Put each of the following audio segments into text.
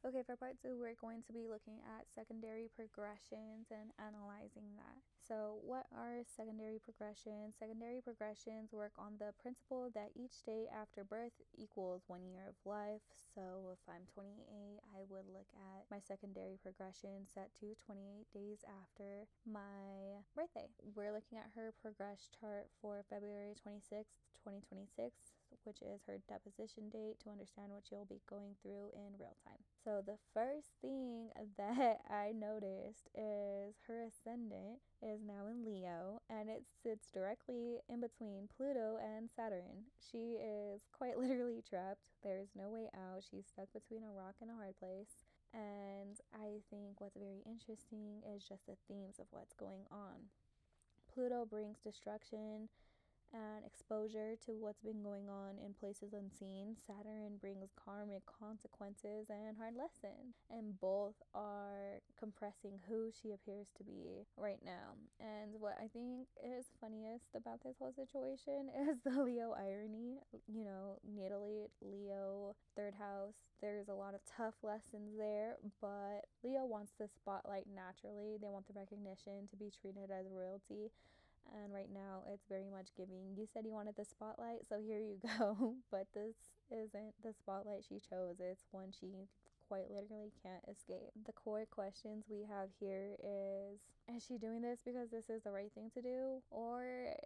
Okay, for part 2, we're going to be looking at secondary progressions and analyzing that. So, what are secondary progressions? Secondary progressions work on the principle that each day after birth equals 1 year of life. So, if I'm 28, I would look at my secondary progression set to 28 days after my birthday. We're looking at her progress chart for February 26th, 2026, which is her deposition date, to understand what you'll be going through in real time. So the first thing that I noticed is her ascendant is now in Leo, and it sits directly in between Pluto and Saturn. She is quite literally trapped. There's no way out. She's stuck between a rock and a hard place. And I think what's very interesting is just the themes of what's going on. Pluto brings destruction and exposure to what's been going on in places unseen. Saturn brings karmic consequences and hard lessons, and both are compressing who she appears to be right now. And what I think is funniest about this whole situation is the Leo irony. You know, natally Leo, third house, there's a lot of tough lessons there, but Leo wants the spotlight naturally. They want the recognition, to be treated as royalty. And right now it's very much giving, you said you wanted the spotlight, so here you go. But this isn't the spotlight she chose. It's one she quite literally can't escape. The core questions we have here is she doing this because this is the right thing to do, or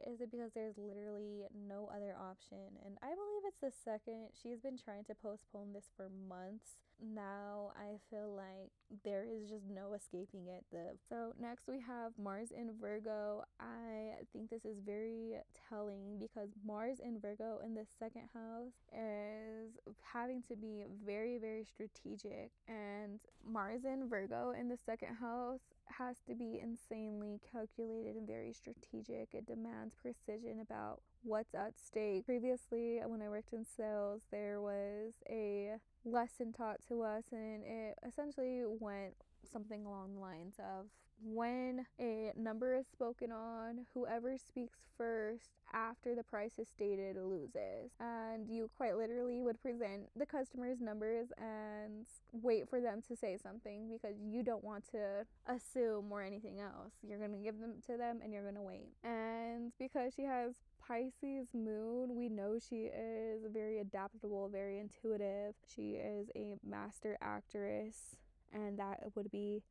is it because there's literally no other option? And I believe it's the second. She's been trying to postpone this for months now. I feel like there is just no escaping it. So next we have Mars in Virgo. I think this is very telling because Mars in Virgo in the second house is having to be very, very strategic, and Mars in Virgo in the second house has to be insanely calculated and very strategic. It demands precision about what's at stake. Previously, when I worked in sales, there was a lesson taught to us, and it essentially went something along the lines of, when a number is spoken on, whoever speaks first after the price is stated loses. And you quite literally would present the customer's numbers and wait for them to say something because you don't want to assume or anything else. You're going to give them to them and you're going to wait. And because she has Pisces moon, we know she is very adaptable, very intuitive. She is a master actress, and that would be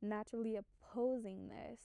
naturally opposing this.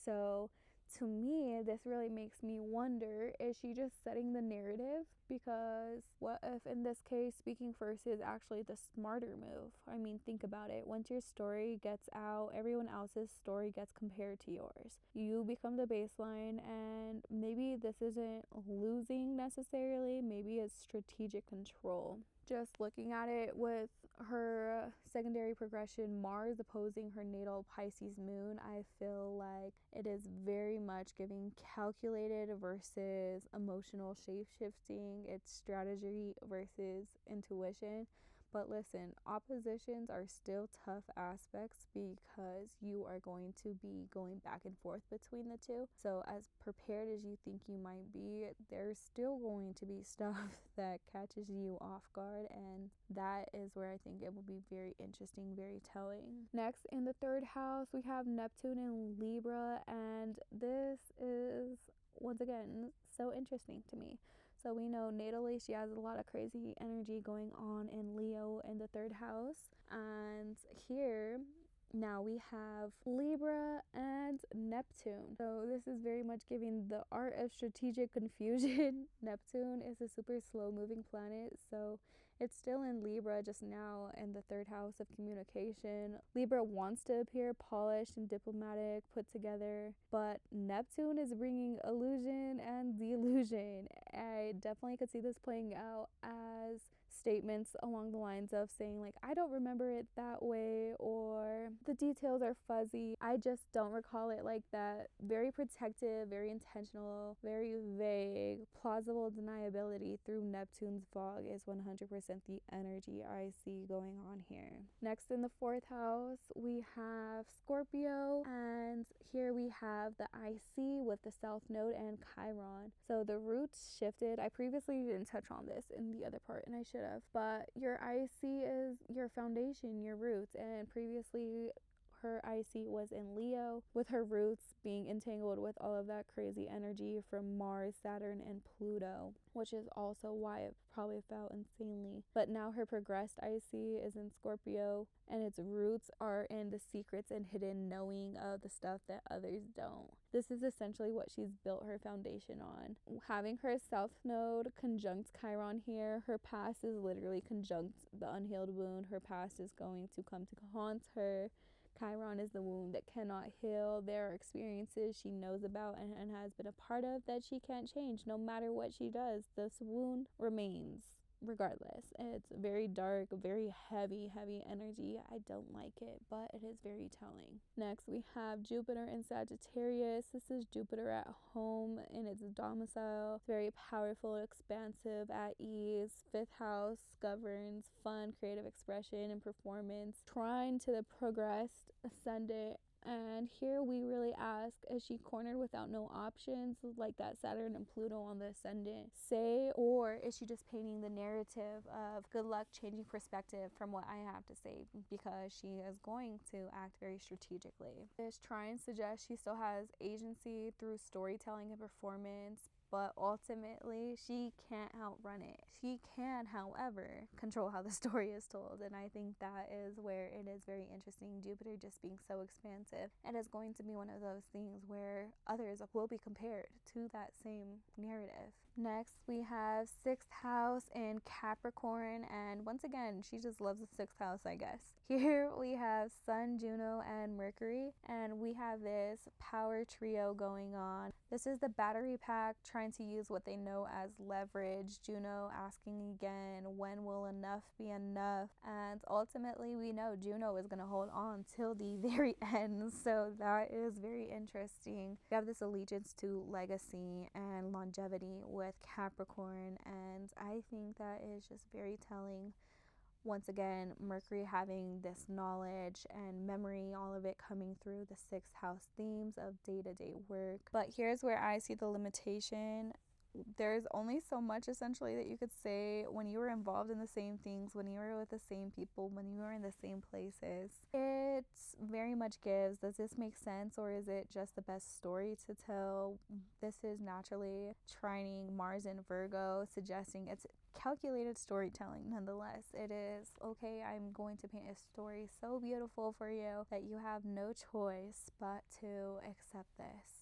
So to me, this really makes me wonder, is she just setting the narrative? Because what if in this case speaking first is actually the smarter move? I mean, think about it. Once your story gets out, everyone else's story gets compared to yours. You become the baseline, and maybe this isn't losing necessarily, maybe it's strategic control. Just looking at it with her secondary progression, Mars opposing her natal Pisces moon, I feel like it is very much giving calculated versus emotional shape-shifting. It's strategy versus intuition. But listen, oppositions are still tough aspects because you are going to be going back and forth between the two. So as prepared as you think you might be, there's still going to be stuff that catches you off guard, and that is where I think it will be very interesting, very telling. Next, in the third house, we have Neptune in Libra, and this is once again so interesting to me. So we know natally she has a lot of crazy energy going on in Leo in the third house, and here now we have Libra and Neptune. So this is very much giving the art of strategic confusion. Neptune is a super slow moving planet, so it's still in Libra, just now in the third house of communication. Libra wants to appear polished and diplomatic, put together, but Neptune is bringing illusion and delusion. I definitely could see this playing out as statements along the lines of saying like, I don't remember it that way, or the details are fuzzy, I just don't recall it like that. Very protective, very intentional, very vague. Plausible deniability through Neptune's fog is 100% the energy I see going on here. Next, in the fourth house, we have Scorpio, and here we have the IC with the South Node and Chiron. So the roots shifted. I previously didn't touch on this in the other part, and I should of. But your IC is your foundation, your roots, and previously her IC was in Leo, with her roots being entangled with all of that crazy energy from Mars, Saturn, and Pluto, which is also why it probably fell insanely. But now her progressed IC is in Scorpio, and its roots are in the secrets and hidden knowing of the stuff that others don't. This is essentially what she's built her foundation on. Having her South Node conjunct Chiron here, her past is literally conjunct the unhealed wound. Her past is going to come to haunt her. Chiron is the wound that cannot heal. There are experiences she knows about and has been a part of that she can't change. No matter what she does, this wound remains regardless. It's very dark, very heavy energy. I don't like it, but it is very telling. Next, we have Jupiter in Sagittarius. This is Jupiter at home in its domicile. It's very powerful, expansive, at ease. Fifth house governs fun, creative expression, and performance. Trine to the progressed ascendant. And here we really ask, is she cornered without no options, like that Saturn and Pluto on the ascendant say, or is she just painting the narrative of good luck changing perspective from what I have to say, because she is going to act very strategically. This trine suggests she still has agency through storytelling and performance, but ultimately she can't outrun it. She can, however, control how the story is told, and I think that is where it is very interesting. Jupiter just being so expansive, and is going to be one of those things where others will be compared to that same narrative. Next, we have 6th house in Capricorn, and once again, she just loves the 6th house, I guess. Here we have Sun, Juno, and Mercury, and we have this power trio going on. This is the battery pack trying to use what they know as leverage. Juno asking again, when will enough be enough? And ultimately, we know Juno is going to hold on till the very end, so that is very interesting. We have this allegiance to legacy and longevity with Capricorn, and I think that is just very telling. Once again, Mercury having this knowledge and memory, all of it coming through the 6th house themes of day-to-day work. But here's where I see the limitation. There's only so much essentially that you could say when you were involved in the same things, when you were with the same people, when you were in the same places. It very much gives, does this make sense, or is it just the best story to tell? This is naturally trining Mars in Virgo, suggesting it's calculated storytelling nonetheless. It is, okay, I'm going to paint a story so beautiful for you that you have no choice but to accept this.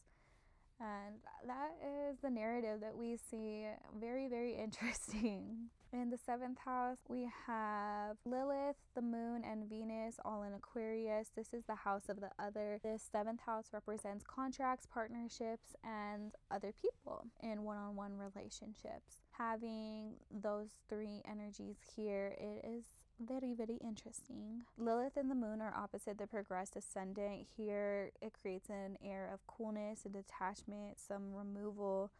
And that is the narrative that we see. Very, very interesting. In the 7th house, we have Lilith, the moon, and Venus all in Aquarius. This is the house of the other. This 7th house represents contracts, partnerships, and other people in one-on-one relationships. Having those three energies here, it is very, very interesting. Lilith and the moon are opposite the progressed ascendant. Here, it creates an air of coolness and detachment, some removal.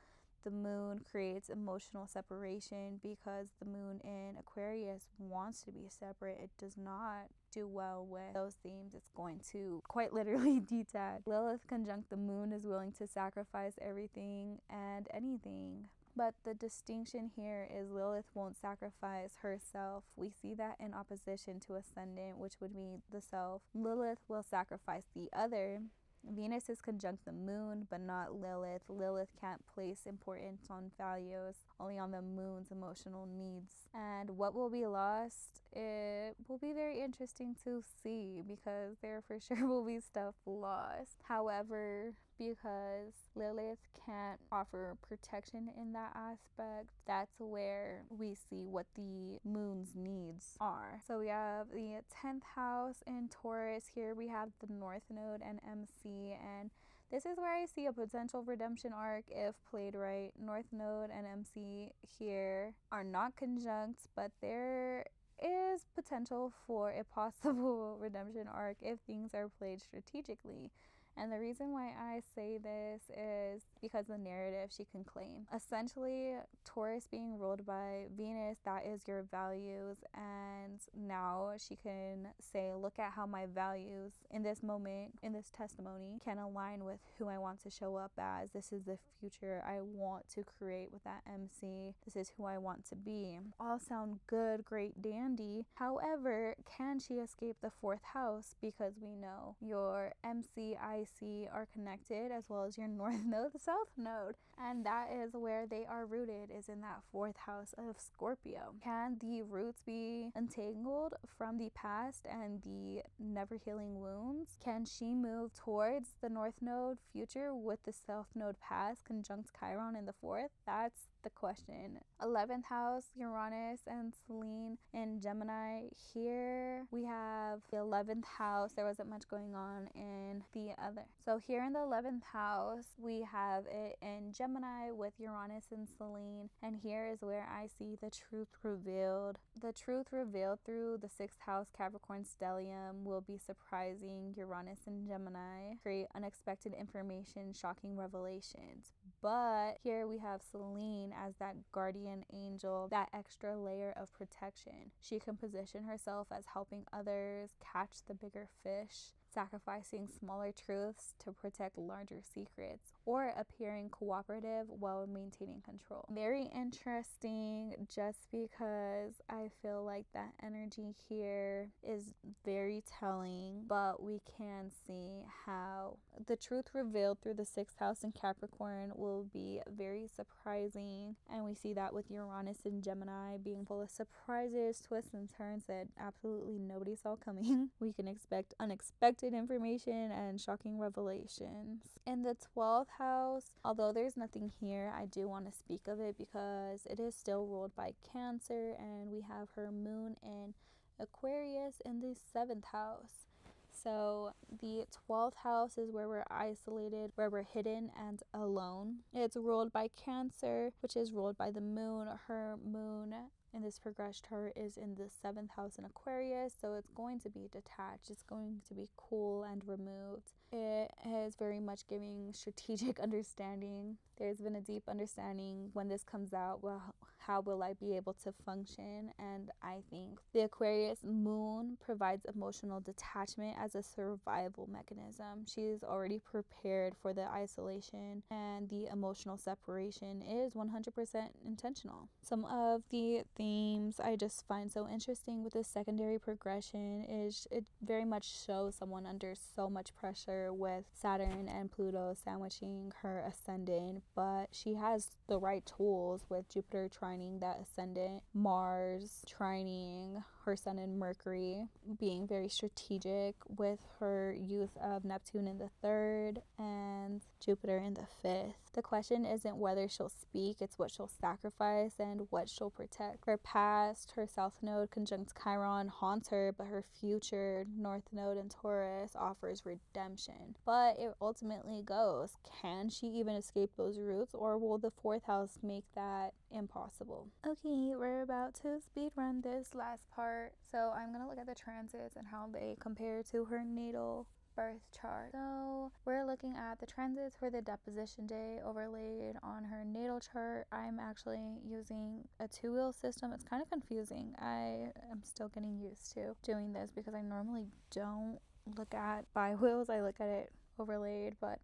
The moon creates emotional separation because the moon in Aquarius wants to be separate. It does not do well with those themes. It's going to quite literally detach. Lilith conjunct the moon is willing to sacrifice everything and anything. But the distinction here is Lilith won't sacrifice herself. We see that in opposition to ascendant, which would be the self. Lilith will sacrifice the other. Venus is conjunct the moon, but not Lilith. Lilith can't place importance on values, only on the moon's emotional needs. And what will be lost, it will be very interesting to see, because there for sure will be stuff lost. However, because Lilith can't offer protection in that aspect, that's where we see what the moon's needs are. So we have the 10th house in Taurus. Here we have the North Node and MC, and this is where I see a potential redemption arc if played right. North Node and MC here are not conjunct, but there is potential for a possible redemption arc if things are played strategically. And the reason why I say this is because the narrative she can claim. Essentially, Taurus being ruled by Venus, that is your values. And now she can say, look at how my values in this moment, in this testimony, can align with who I want to show up as. This is the future I want to create with that MC. This is who I want to be. All sound good, great, dandy. However, can she escape the fourth house? Because we know your MC, IC are connected, as well as your north node, the south node. And that is where they are rooted, is in that fourth house of Scorpio. Can the roots be entangled from the past and the never healing wounds? Can she move towards the north node future with the south node past conjunct Chiron in the fourth? That's the question. 11th house, Uranus and Selene in Gemini. Here we have the 11th house. There wasn't much going on in the other. So here in the 11th house, we have it in Gemini with Uranus and Selene. And here is where I see the truth revealed. The truth revealed through the 6th house Capricorn stellium will be surprising. Uranus and Gemini create unexpected information, shocking revelations. But here we have Selene as that guardian angel, that extra layer of protection. She can position herself as helping others catch the bigger fish, sacrificing smaller truths to protect larger secrets, or appearing cooperative while maintaining control. Very interesting, just because I feel like that energy here is very telling, but we can see how the truth revealed through the 6th house in Capricorn will be very surprising. And we see that with Uranus and Gemini being full of surprises, twists, and turns that absolutely nobody saw coming. We can expect unexpected information and shocking revelations. In the 12th house, although there's nothing here, I do want to speak of it because it is still ruled by Cancer, and we have her moon in Aquarius in the 7th house. So the 12th house is where we're isolated, where we're hidden and alone. It's ruled by Cancer, which is ruled by the moon. Her moon in this progressed chart is in the 7th house in Aquarius, so it's going to be detached. It's going to be cool and removed. It is very much giving strategic understanding. There's been a deep understanding when this comes out. Well, how will I be able to function? And I think the Aquarius moon provides emotional detachment as a survival mechanism. She's already prepared for the isolation, and the emotional separation is 100% intentional. Some of the themes I just find so interesting with this secondary progression is it very much shows someone under so much pressure with Saturn and Pluto sandwiching her ascendant, but she has the right tools with Jupiter trining that ascendant, Mars trining her sun and Mercury, being very strategic with her use of Neptune in the 3rd and Jupiter in the 5th. The question isn't whether she'll speak, it's what she'll sacrifice and what she'll protect. Her past, her south node conjunct Chiron haunts her, but her future, north node in Taurus, offers redemption. But it ultimately goes, can she even escape those roots, or will the 4th house make that impossible? Okay, we're about to speed run this last part. So I'm going to look at the transits and how they compare to her natal birth chart. So we're looking at the transits for the deposition day overlaid on her natal chart. I'm actually using a 2-wheel system. It's kind of confusing. I am still getting used to doing this because I normally don't look at bi-wheels. I look at it overlaid, but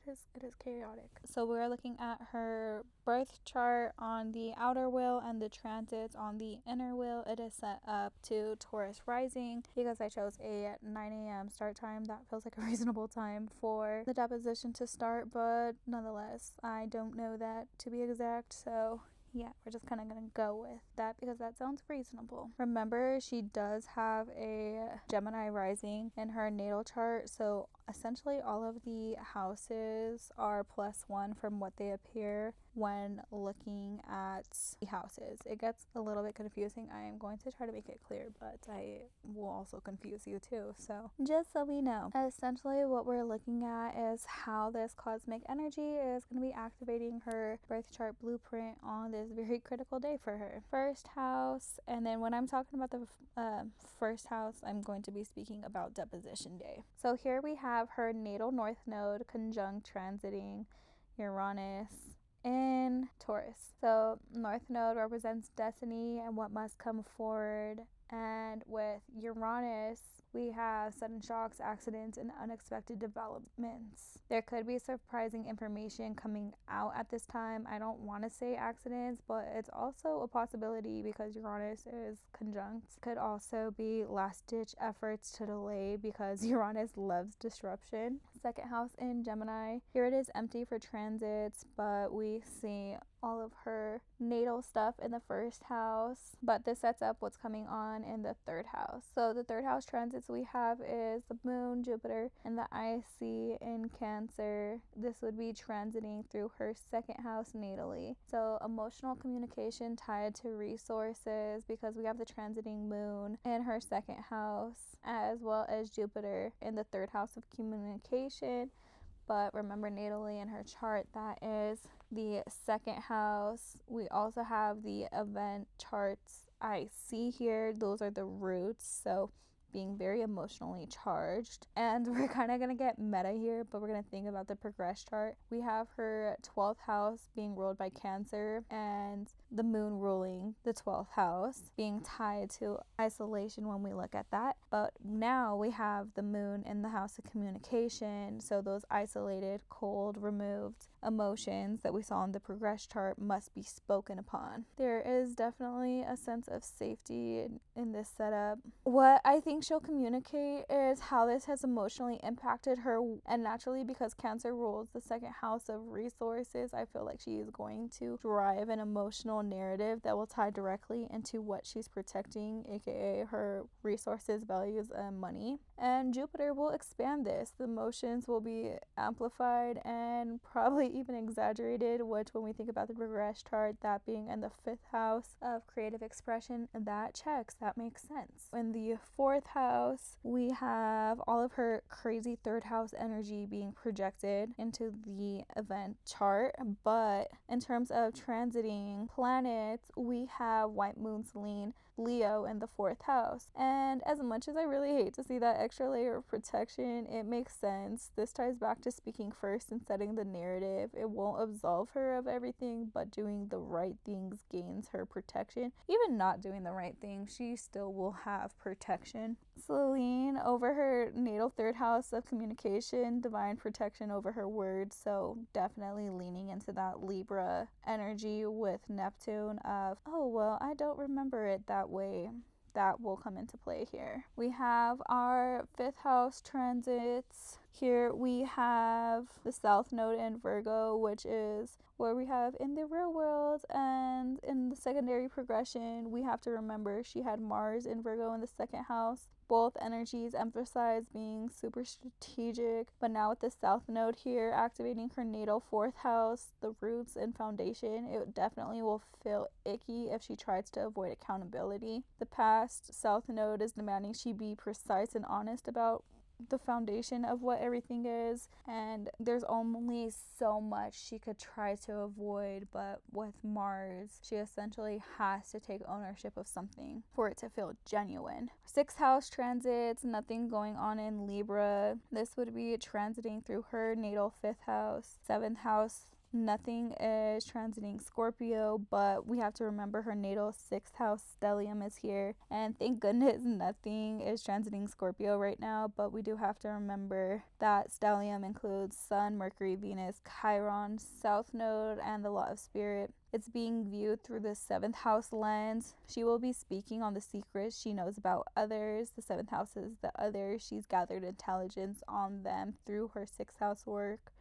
it is chaotic. So we're looking at her birth chart on the outer wheel and the transits on the inner wheel. It is set up to Taurus rising because I chose a 9 a.m. start time. That feels like a reasonable time for the deposition to start, but nonetheless, I don't know that to be exact, so yeah, we're just kind of going to go with that because that sounds reasonable. Remember, she does have a Gemini rising in her natal chart, so essentially all of the houses are +1 from what they appear when looking at the houses. It gets a little bit confusing. I am going to try to make it clear, but I will also confuse you too. So just so we know, essentially what we're looking at is how this cosmic energy is going to be activating her birth chart blueprint on this very critical day for her. First house, and then when I'm talking about the first house, I'm going to be speaking about deposition day. So here we have have her natal north node conjunct transiting Uranus in Taurus. So north node represents destiny and what must come forward, and with Uranus we have sudden shocks, accidents, and unexpected developments. There could be surprising information coming out at this time. I don't want to say accidents, but it's also a possibility because Uranus is conjunct. Could also be last-ditch efforts to delay because Uranus loves disruption. Second house in Gemini. Here it is empty for transits, but we see all of her natal stuff in the first house, but this sets up what's coming on in the third house. So the third house transits we have is the moon, Jupiter, and the IC in Cancer. This would be transiting through her second house natally. So emotional communication tied to resources because we have the transiting moon in her second house, as well as Jupiter in the third house of communication. But remember, natally in her chart, that is the second house. We also have the event charts I see here. Those are the roots. So being very emotionally charged. And we're kind of going to get meta here, but we're going to think about the progress chart. We have her 12th house being ruled by Cancer and the moon ruling the 12th house, being tied to isolation when we look at that. But now we have the moon in the house of communication, so those isolated, cold, removed emotions that we saw in the progress chart must be spoken upon. There is definitely a sense of safety in this setup. What I think she'll communicate is how this has emotionally impacted her, and naturally because Cancer rules the second house of resources, I feel like she is going to drive an emotional narrative that will tie directly into what she's protecting, aka her resources, values, and money. And Jupiter will expand this. The emotions will be amplified and probably even exaggerated, which when we think about the progress chart, that being in the 5th house of creative expression, that checks. That makes sense. In the 4th house, we have all of her crazy 3rd house energy being projected into the event chart. But in terms of transiting planets, we have White Moon Selene Leo in the 4th house. And as much as I really hate to see that extra layer of protection, it makes sense. This ties back to speaking first and setting the narrative. It won't absolve her of everything, but doing the right things gains her protection. Even not doing the right thing, she still will have protection. Selene over her natal 3rd house of communication, divine protection over her words, so definitely leaning into that Libra energy with Neptune of, oh, well, I don't remember it that way. That will come into play here. We have our 5th house transits. Here we have the South Node in Virgo, which is where we have in the real world, and in the secondary progression, we have to remember she had Mars in Virgo in the 2nd house. Both energies emphasize being super strategic, but now with the South Node here activating her natal 4th house, the roots and foundation, it definitely will feel icky if she tries to avoid accountability. The past South Node is demanding she be precise and honest about the foundation of what everything is, and there's only so much she could try to avoid, but with Mars she essentially has to take ownership of something for it to feel genuine. 6th house transits, nothing going on in Libra. This would be transiting through her natal 5th house. 7th house, nothing is transiting Scorpio, but we have to remember her natal 6th house stellium is here, and thank goodness nothing is transiting Scorpio right now. But we do have to remember that stellium includes Sun, Mercury, Venus, Chiron, South Node, and the Law of Spirit. It's being viewed through the 7th house lens. She will be speaking on the secrets she knows about others. The 7th house is the others. She's gathered intelligence on them through her 6th house work,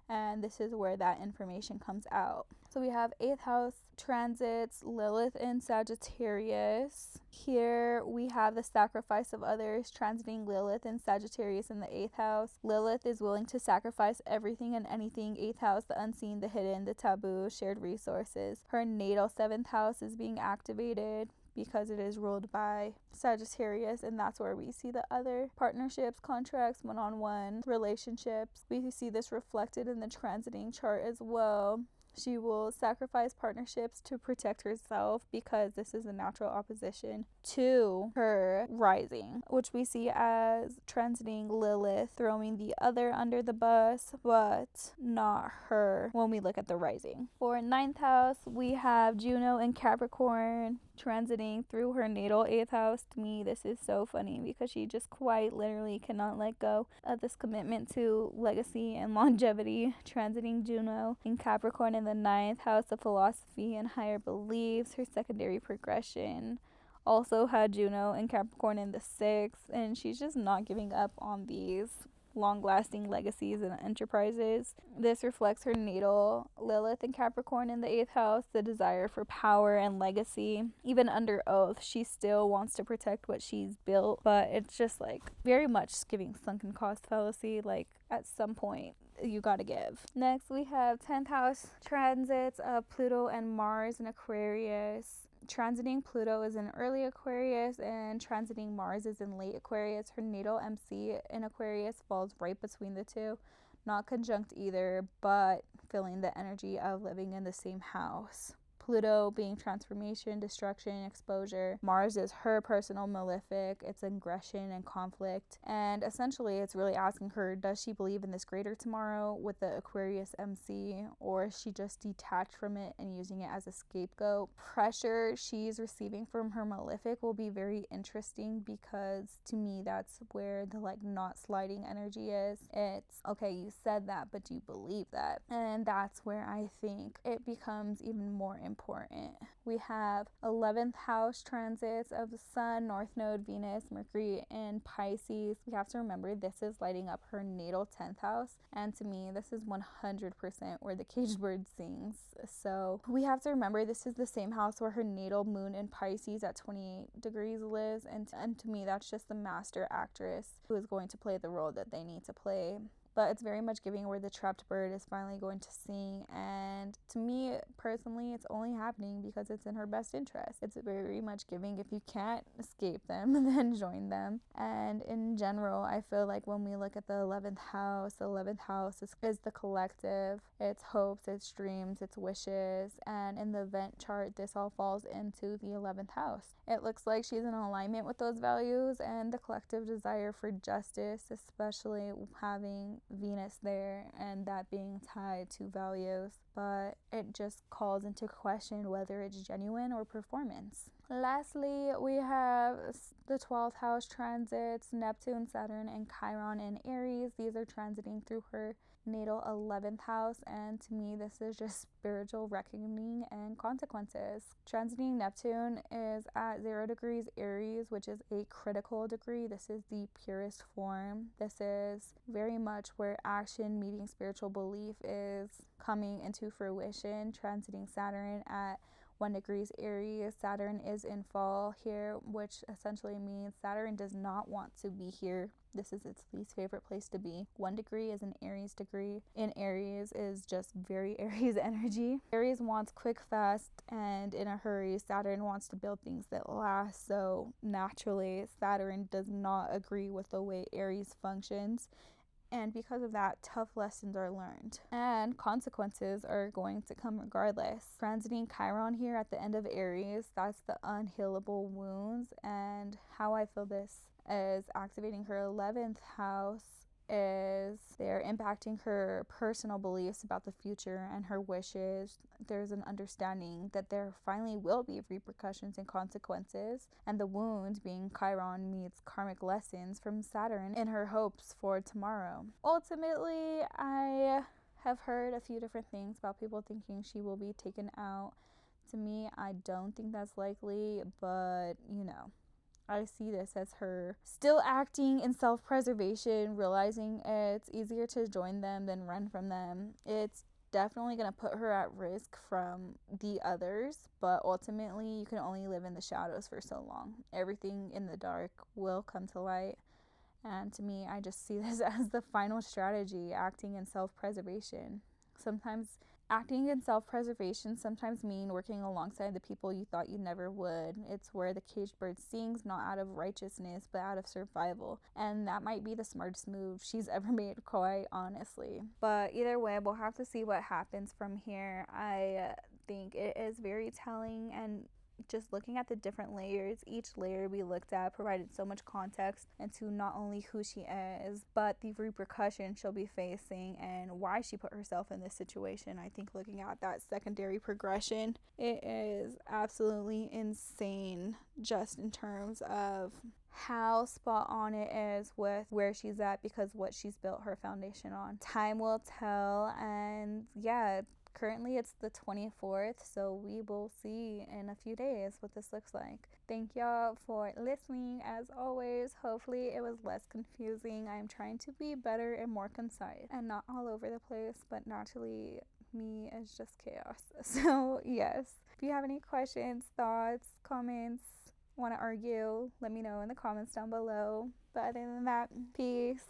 and this is where that information comes out. So we have 8th house transits, Lilith in Sagittarius. Here we have the sacrifice of others, transiting Lilith in Sagittarius in the 8th house. Lilith is willing to sacrifice everything and anything. 8th house, the unseen, the hidden, the taboo, shared resources. Her natal 7th house is being activated because it is ruled by Sagittarius, and that's where we see the other partnerships, contracts, one-on-one relationships. We see this reflected in the transiting chart as well. She will sacrifice partnerships to protect herself because this is a natural opposition to her rising, which we see as transiting Lilith, throwing the other under the bus, but not her when we look at the rising. For ninth house, we have Juno in Capricorn transiting through her natal 8th house. To me, this is so funny because she just quite literally cannot let go of this commitment to legacy and longevity. Transiting Juno in Capricorn in the 9th house of philosophy and higher beliefs. Her secondary progression also had Juno in Capricorn in the 6th, and she's just not giving up on these long-lasting legacies and enterprises. This reflects her natal Lilith in Capricorn in the 8th house, the desire for power and legacy. Even under oath, she still wants to protect what she's built, but it's just like very much giving sunken cost fallacy. Like at some point you gotta give. Next, we have 10th house transits of Pluto and Mars in Aquarius. Transiting Pluto is in early Aquarius and transiting Mars is in late Aquarius. Her natal MC in Aquarius falls right between the two, not conjunct either, but feeling the energy of living in the same house. Pluto being transformation, destruction, exposure. Mars is her personal malefic. It's aggression and conflict. And essentially, it's really asking her, does she believe in this greater tomorrow with the Aquarius MC, or is she just detached from it and using it as a scapegoat? Pressure she's receiving from her malefic will be very interesting because to me, that's where the like not sliding energy is. It's, okay, you said that, but do you believe that? And that's where I think it becomes even more important. We have 11th house transits of the Sun, North Node, Venus, Mercury, and Pisces. We have to remember this is lighting up her natal 10th house, and to me this is 100% where the caged bird sings. So we have to remember this is the same house where her natal moon in Pisces at 28 degrees lives, and to me that's just the master actress who is going to play the role that they need to play. But it's very much giving where the trapped bird is finally going to sing. And to me, personally, it's only happening because it's in her best interest. It's very much giving if you can't escape them, then join them. And in general, I feel like when we look at the 11th house is the collective, its hopes, its dreams, its wishes. And in the event chart, this all falls into the 11th house. It looks like she's in alignment with those values and the collective desire for justice, especially having Venus there and that being tied to values, but it just calls into question whether it's genuine or performance. Lastly, we have the 12th house transits, Neptune, Saturn, and Chiron in Aries. These are transiting through her natal 11th house, and to me this is just spiritual reckoning and consequences. Transiting Neptune is at 0 degrees Aries, which is a critical degree. This is the purest form. This is very much where action meeting spiritual belief is coming into fruition. Transiting Saturn at 1 degrees Aries. Saturn is in fall here, which essentially means Saturn does not want to be here. This is its least favorite place to be. 1 degree is an Aries degree. In Aries is just very Aries energy. Aries wants quick, fast, and in a hurry. Saturn wants to build things that last. So naturally, Saturn does not agree with the way Aries functions. And because of that, tough lessons are learned. And consequences are going to come regardless. Transiting Chiron here at the end of Aries, that's the unhealable wounds. And how I feel this is activating her 11th house is they're impacting her personal beliefs about the future and her wishes. There's an understanding that there finally will be repercussions and consequences, and the wound being Chiron meets karmic lessons from Saturn in her hopes for tomorrow. Ultimately, I have heard a few different things about people thinking she will be taken out. To me, I don't think that's likely, but I see this as her still acting in self-preservation, realizing it's easier to join them than run from them. It's definitely going to put her at risk from the others, but ultimately you can only live in the shadows for so long. Everything in the dark will come to light. And to me, I just see this as the final strategy, acting in self-preservation. Sometimes Acting in self-preservation sometimes mean working alongside the people you thought you never would. It's where the caged bird sings, not out of righteousness, but out of survival. And that might be the smartest move she's ever made, quite honestly. But either way, we'll have to see what happens from here. I think it is very telling, and just looking at the different layers, each layer we looked at provided so much context into not only who she is, but the repercussions she'll be facing and why she put herself in this situation. I think looking at that secondary progression, it is absolutely insane just in terms of how spot on it is with where she's at, because what she's built her foundation on. Time will tell, and yeah, currently it's the 24th, so we will see in a few days what this looks like. Thank y'all for listening. As always, hopefully it was less confusing. I'm trying to be better and more concise and not all over the place, but naturally me is just chaos. So yes, if you have any questions, thoughts, comments, want to argue, let me know in the comments down below. But other than that, peace.